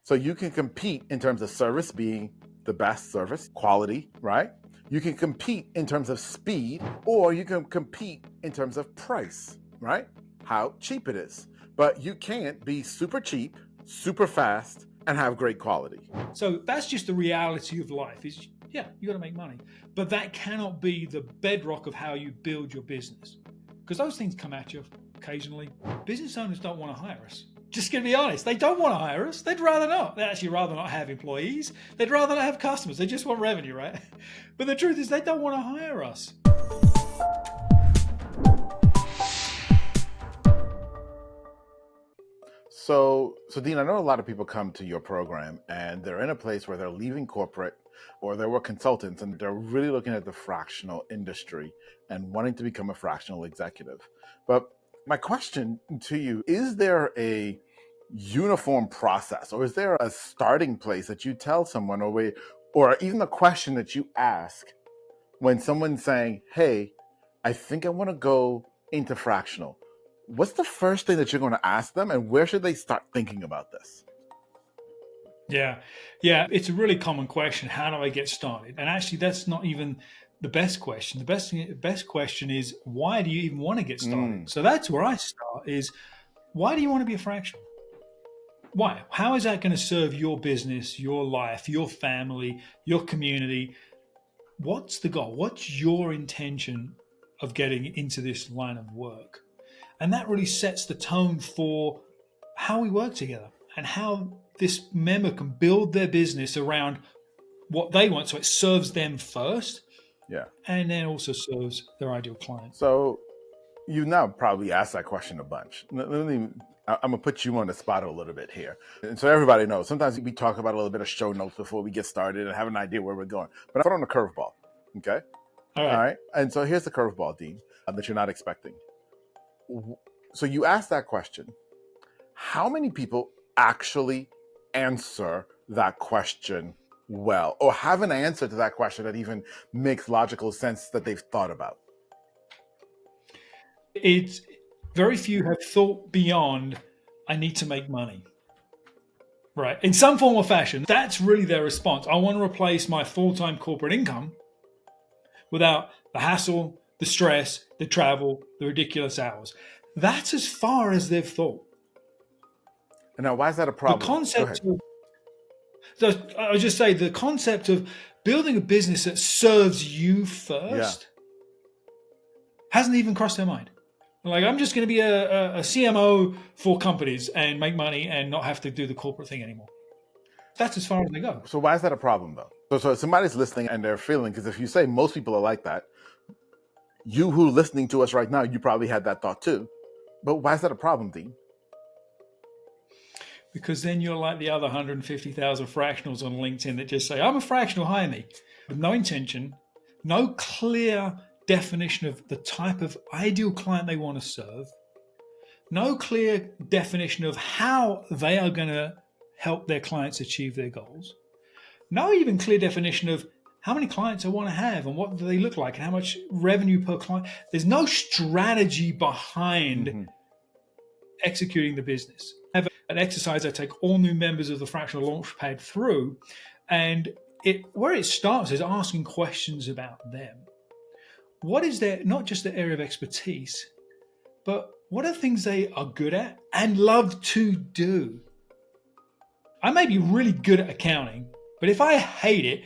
So you can compete in terms of service being the best service, quality, right? You can compete in terms of speed, or you can compete in terms of price, right? How cheap it is. But you can't be super cheap, super fast, and have great quality. So that's just the reality of life is, yeah, you got to make money. But that cannot be the bedrock of how you build your business. Because those things come at you occasionally. Business owners don't want to hire us. Just going to be honest, they don't want to hire us. They'd rather not. They'd actually rather not have employees. They'd rather not have customers. They just want revenue, right? But the truth is they don't want to hire us. So Dean, I know a lot of people come to your program and they're in a place where they're leaving corporate or they were consultants and they're really looking at the fractional industry and wanting to become a fractional executive. But my question to you, is there a uniform process or is there a starting place that you tell someone or even a question that you ask when someone's saying, hey, I think I want to go into fractional? What's the first thing that you're going to ask them and where should they start thinking about this? Yeah, it's a really common question. How do I get started? And actually, that's not even the best question. The best question is, why do you even want to get started? So that's where I start is, why do you want to be a fractional? Why? How is that going to serve your business, your life, your family, your community? What's the goal? What's your intention of getting into this line of work? And that really sets the tone for how we work together and how this member can build their business around what they want. So it serves them first. Yeah. And then also serves their ideal client. So you now probably asked that question a bunch. I'm going to put you on the spot a little bit here. And so everybody knows, sometimes we talk about a little bit of show notes before we get started and have an idea where we're going. But I put on a curveball, okay? All right. And so here's the curveball, Dean, that you're not expecting. So you asked that question. How many people actually answer that question well or have an answer to that question that even makes logical sense that they've thought about? It's very few have thought beyond, I need to make money. Right. In some form or fashion, that's really their response. I want to replace my full-time corporate income without the hassle, the stress, the travel, the ridiculous hours. That's as far as they've thought. And now, why is that a problem? The concept I would just say the concept of building a business that serves you first hasn't even crossed their mind. Like, I'm just going to be a CMO for companies and make money and not have to do the corporate thing anymore. That's as far as they go. So why is that a problem, though? So if somebody's listening and they're feeling, because if you say most people are like that, you who are listening to us right now, you probably had that thought too. But why is that a problem, Dean? Because then you're like the other 150,000 fractionals on LinkedIn that just say, I'm a fractional, hire me. With no intention, no clear definition of the type of ideal client they want to serve, no clear definition of how they are going to help their clients achieve their goals, no even clear definition of how many clients I want to have and what do they look like and how much revenue per client. There's no strategy behind executing the business. I have an exercise I take all new members of the Fractional Launchpad through, and where it starts is asking questions about them. What is their, not just their area of expertise, but what are things they are good at and love to do? I may be really good at accounting, but if I hate it,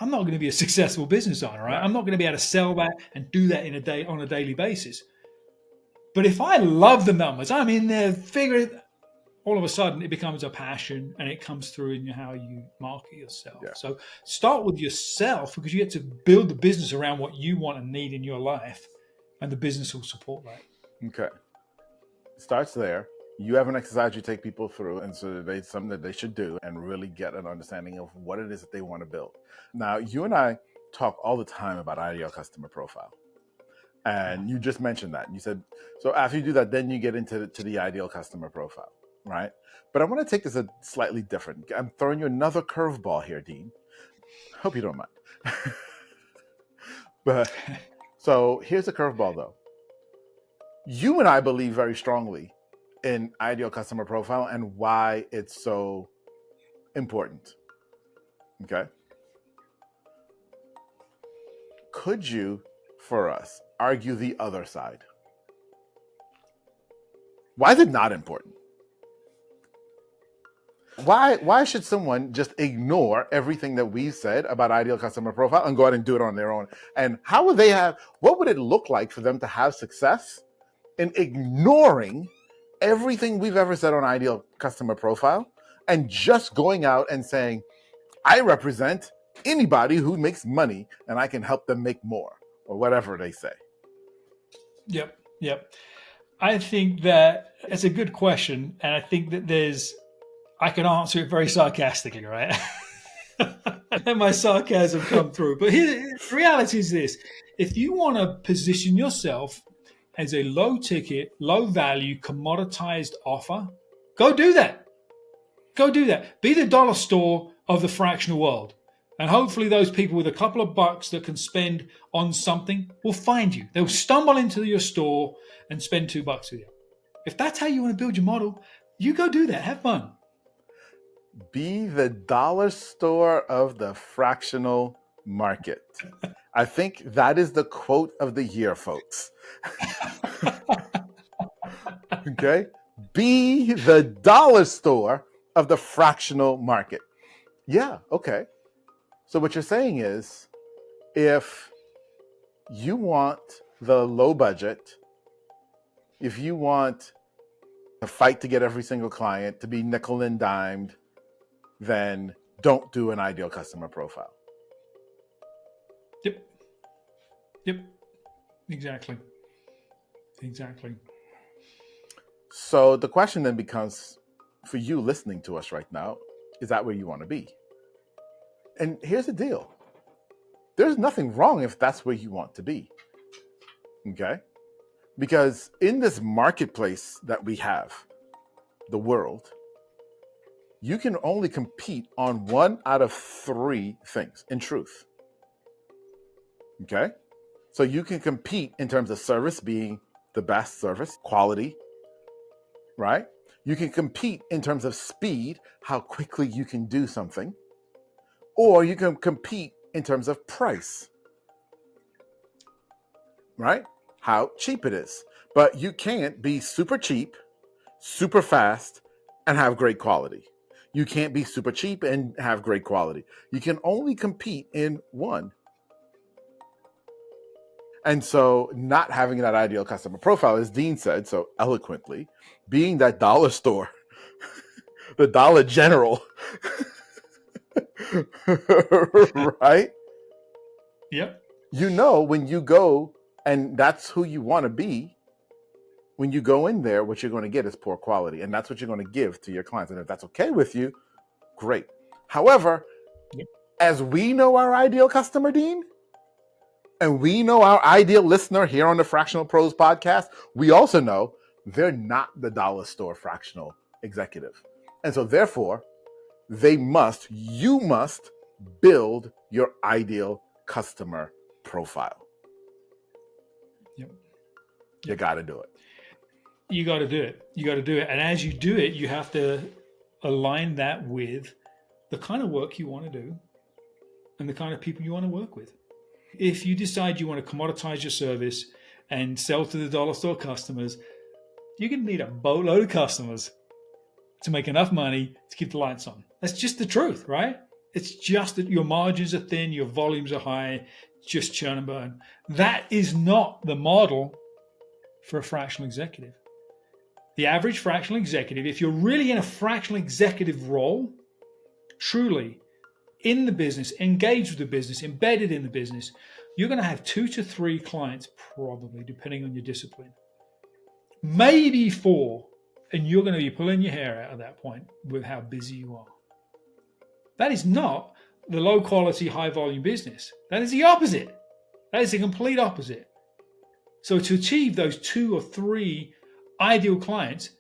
I'm not going to be a successful business owner, right? I'm not going to be able to sell that and do that on a daily basis. But if I love the numbers, I'm in there figuring, all of a sudden it becomes a passion and it comes through in how you market yourself. Yeah. So start with yourself because you get to build the business around what you want and need in your life, and the business will support that. Okay. It starts there. You have an exercise you take people through, and so it's something that they should do and really get an understanding of what it is that they want to build. Now, you and I talk all the time about ideal customer profile. And you just mentioned that. You said, so after you do that, then you get into the ideal customer profile, right? But I want to take this a slightly different. I'm throwing you another curveball here, Dean. Hope you don't mind. But so here's the curveball, though. You and I believe very strongly in ideal customer profile and why it's so important. Okay. Could you, for us, argue the other side? Why is it not important? Why should someone just ignore everything that we've said about ideal customer profile and go out and do it on their own? And how would they have, what would it look like for them to have success in ignoring everything we've ever said on ideal customer profile and just going out and saying, I represent anybody who makes money and I can help them make more, or whatever they say? Yep. I think that it's a good question. And I think that I can answer it very sarcastically, right? Let my sarcasm come through. But the reality is this: if you want to position yourself as a low ticket, low value, commoditized offer, go do that. Go do that. Be the dollar store of the fractional world. And hopefully, those people with a couple of bucks that can spend on something will find you. They'll stumble into your store and spend $2 with you. If that's how you want to build your model, you go do that. Have fun. Be the dollar store of the fractional market. I think that is the quote of the year, folks. Okay? Be the dollar store of the fractional market. Yeah, okay. So what you're saying is, if you want the low budget, if you want to fight to get every single client, to be nickel and dimed, then don't do an ideal customer profile. Yep. Exactly. So the question then becomes, for you listening to us right now, is that where you want to be? And here's the deal. There's nothing wrong if that's where you want to be. Okay? Because in this marketplace that we have, the world, you can only compete on one out of three things, in truth. Okay? So you can compete in terms of service being the best service, quality, right? You can compete in terms of speed, how quickly you can do something, or you can compete in terms of price, right? How cheap it is. But you can't be super cheap, super fast, and have great quality. You can't be super cheap and have great quality. You can only compete in one. And so not having that ideal customer profile, as Dean said so eloquently, being that dollar store, the Dollar General, right? Yep. You know, when you go, and that's who you want to be, when you go in there, what you're going to get is poor quality. And that's what you're going to give to your clients. And if that's okay with you, great. However, Yep. as we know our ideal customer, Dean, and we know our ideal listener here on the Fractional Pros podcast, we also know they're not the dollar store fractional executive. And so therefore, you must build your ideal customer profile. Yep. You got to do it. You got to do it. And as you do it, you have to align that with the kind of work you want to do and the kind of people you want to work with. If you decide you want to commoditize your service and sell to the dollar store customers, you're going to need a boatload of customers to make enough money to keep the lights on. That's just the truth, right? It's just that your margins are thin, your volumes are high, just churn and burn. That is not the model for a fractional executive. The average fractional executive, if you're really in a fractional executive role, truly in the business, engaged with the business, embedded in the business, you're going to have 2 to 3 clients, probably, depending on your discipline. Maybe 4, and you're going to be pulling your hair out at that point with how busy you are. That is not the low quality, high volume business. That is the opposite. That is the complete opposite. So to achieve those 2 or 3 ideal clients,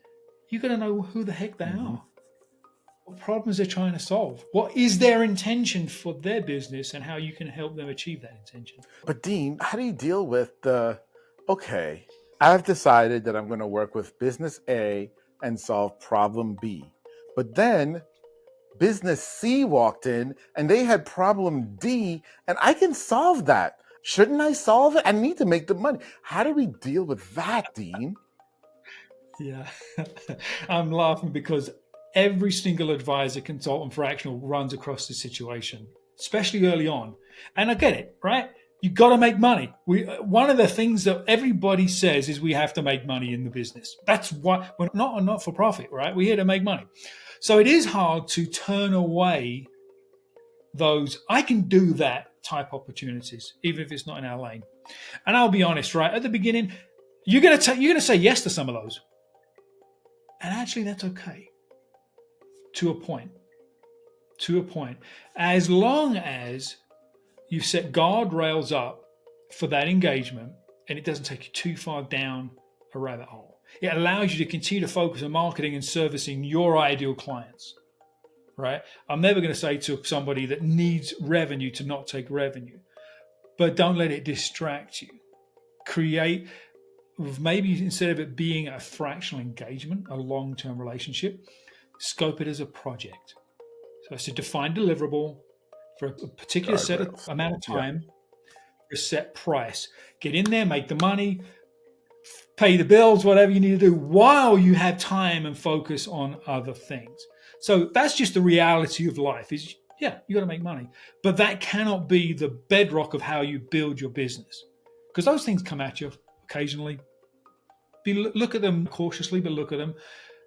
you've got to know who the heck they are. What problems they're trying to solve. What is their intention for their business and how you can help them achieve that intention. But Dean, how do you deal with okay, I've decided that I'm going to work with business A and solve problem B. But then business C walked in and they had problem D, and I can solve that. Shouldn't I solve it? I need to make the money. How do we deal with that, Dean? Yeah. I'm laughing because every single advisor, consultant, fractional runs across this situation, especially early on. And I get it, right? You got to make money. One of the things that everybody says is we have to make money in the business. That's why we're not for profit, right? We're here to make money. So it is hard to turn away those I can do that type opportunities, even if it's not in our lane. And I'll be honest, right at the beginning, you're gonna say yes to some of those, and actually that's okay to a point. To a point, as long as you set guardrails up for that engagement, and it doesn't take you too far down a rabbit hole. It allows you to continue to focus on marketing and servicing your ideal clients. Right? I'm never going to say to somebody that needs revenue to not take revenue, but don't let it distract you. Create, maybe instead of it being a fractional engagement, a long-term relationship, scope it as a project. So it's a defined deliverable for a particular set of Guardrails. amount of Yeah. time, for a set price. Get in there, make the money, pay the bills, whatever you need to do, while you have time and focus on other things. So that's just the reality of life is, yeah, you got to make money. But that cannot be the bedrock of how you build your business. Because those things come at you occasionally. Look at them cautiously, but look at them.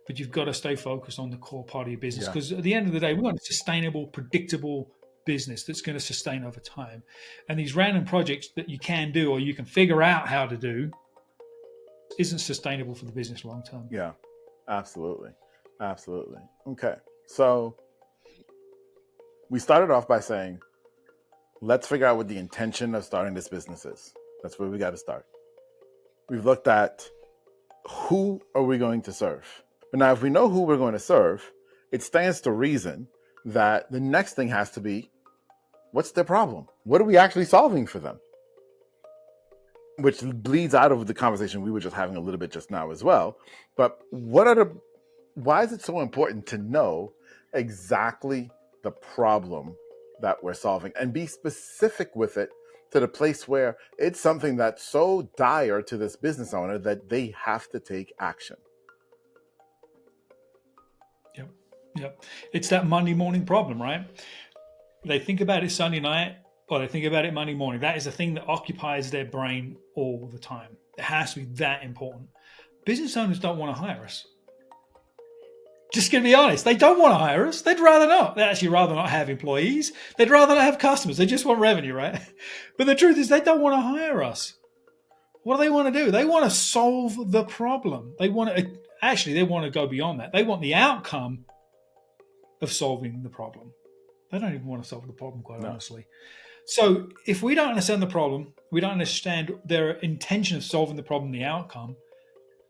But you've got to stay focused on the core part of your business. Yeah. Because at the end of the day, we want a sustainable, predictable business that's going to sustain over time. And these random projects that you can do or you can figure out how to do isn't sustainable for the business long term. Yeah, absolutely. Absolutely. Okay. So we started off by saying, let's figure out what the intention of starting this business is. That's where we got to start. We've looked at who are we going to serve. But now if we know who we're going to serve, it stands to reason that the next thing has to be, what's their problem? What are we actually solving for them? Which bleeds out of the conversation we were just having a little bit just now as well. But why is it so important to know exactly the problem that we're solving and be specific with it to the place where it's something that's so dire to this business owner that they have to take action? Yep. Yep. It's that Monday morning problem, right? They think about it Sunday night or they think about it Monday morning. That is the thing that occupies their brain all the time. It has to be that important. Business owners don't want to hire us. Just going to be honest, they don't want to hire us. They'd rather not. They'd actually rather not have employees. They'd rather not have customers. They just want revenue, right? But the truth is they don't want to hire us. What do they want to do? They want to solve the problem. They want to go beyond that. They want the outcome of solving the problem. They don't even want to solve the problem, quite honestly. So if we don't understand the problem, we don't understand their intention of solving the problem, the outcome,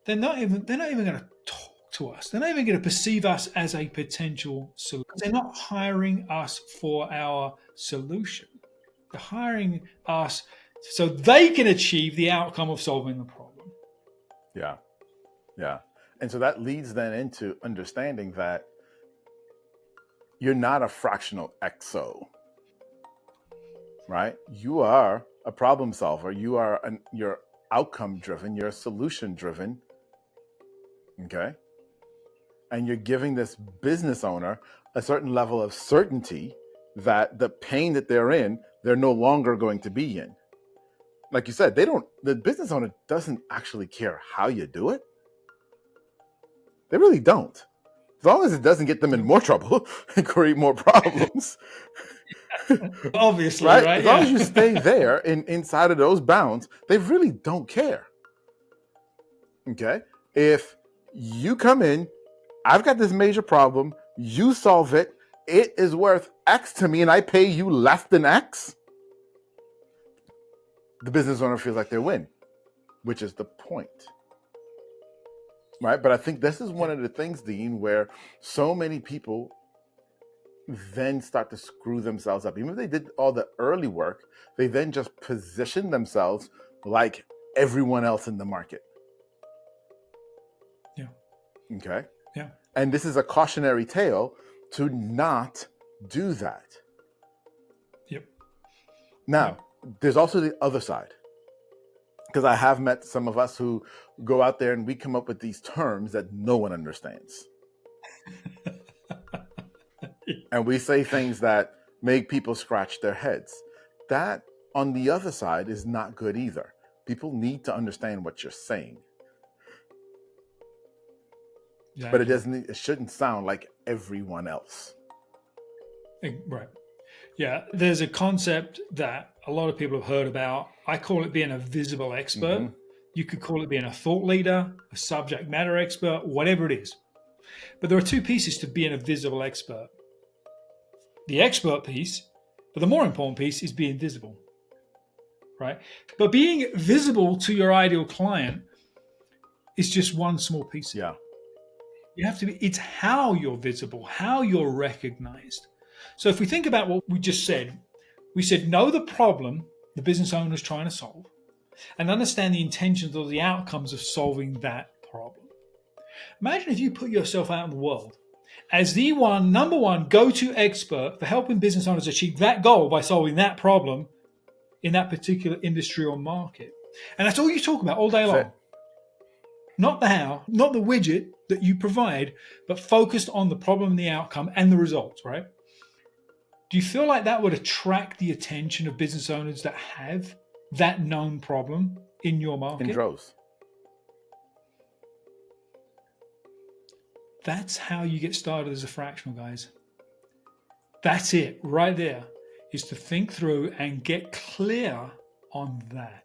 they're not even going to talk to us. They're not even going to perceive us as a potential solution. They're not hiring us for our solution. They're hiring us so they can achieve the outcome of solving the problem. Yeah. Yeah. And so that leads then into understanding that you're not a fractional XO, right? You are a problem solver. You're outcome driven. You're solution driven. Okay. And you're giving this business owner a certain level of certainty that the pain that they're in, they're no longer going to be in. Like you said, the business owner doesn't actually care how you do it. They really don't. As long as it doesn't get them in more trouble and create more problems. Obviously, right? right? As long as you stay there inside of those bounds, they really don't care. Okay? If you come in, I've got this major problem, you solve it, it is worth X to me, and I pay you less than X, the business owner feels like they win, which is the point. Right? But I think this is one of the things, Dean, where so many people then start to screw themselves up. Even if they did all the early work, they then just position themselves like everyone else in the market. Yeah. Okay. Yeah. And this is a cautionary tale to not do that. Yep. Now, there's also the other side. Because I have met some of us who go out there and we come up with these terms that no one understands. And we say things that make people scratch their heads. That, on the other side, is not good either. People need to understand what you're saying. Exactly. But it shouldn't sound like everyone else. Right. Yeah. There's a concept that a lot of people have heard about. I call it being a visible expert. Mhm. You could call it being a thought leader, a subject matter expert, whatever it is. But there are two pieces to being a visible expert. The expert piece, but the more important piece is being visible. Right? But being visible to your ideal client is just one small piece. Yeah. You have to be, it's how you're visible, how you're recognized. So if we think about what we just said, we said know the problem the business owner is trying to solve and understand the intentions or the outcomes of solving that problem. Imagine if you put yourself out in the world as the number one go-to expert for helping business owners achieve that goal by solving that problem in that particular industry or market. And that's all you talk about all day long. Not the how, not the widget that you provide, but focused on the problem and the outcome and the results, right? Do you feel like that would attract the attention of business owners that have that known problem in your market? In droves. That's how you get started as a fractional, guys. That's it right there, is to think through and get clear on that.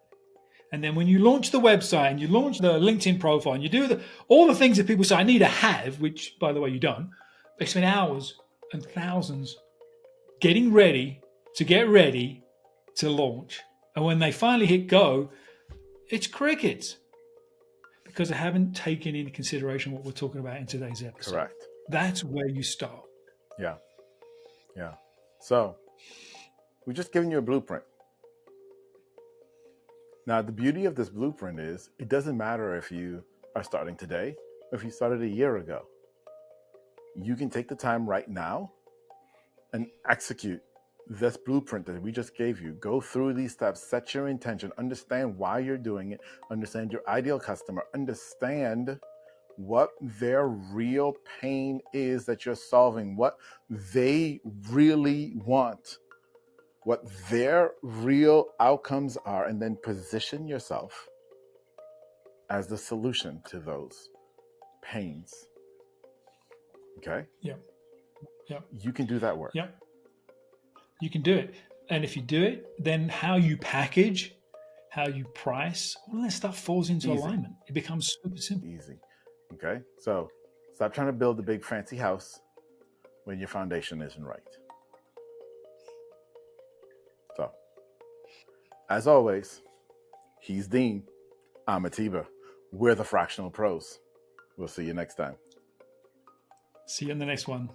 And then when you launch the website and you launch the LinkedIn profile and you do all the things that people say, I need to have, which by the way, you don't, they spend hours and thousands getting ready to launch. And when they finally hit go, it's crickets because they haven't taken into consideration what we're talking about in today's episode. Correct. That's where you start. Yeah. Yeah. So we're just giving you a blueprint. Now, the beauty of this blueprint is it doesn't matter if you are starting today or if you started a year ago. You can take the time right now and execute this blueprint that we just gave you. Go through these steps, set your intention, understand why you're doing it, understand your ideal customer, understand what their real pain is that you're solving, what they really want, what their real outcomes are, and then position yourself as the solution to those pains. Okay? Yep. You can do that work. Yep. You can do it. And if you do it, then how you package, how you price, all that stuff falls into alignment. It becomes super simple. Easy. Okay? So stop trying to build a big fancy house when your foundation isn't right. So, as always, he's Dean. I'm Atiba. We're the Fractional Pros. We'll see you next time. See you in the next one.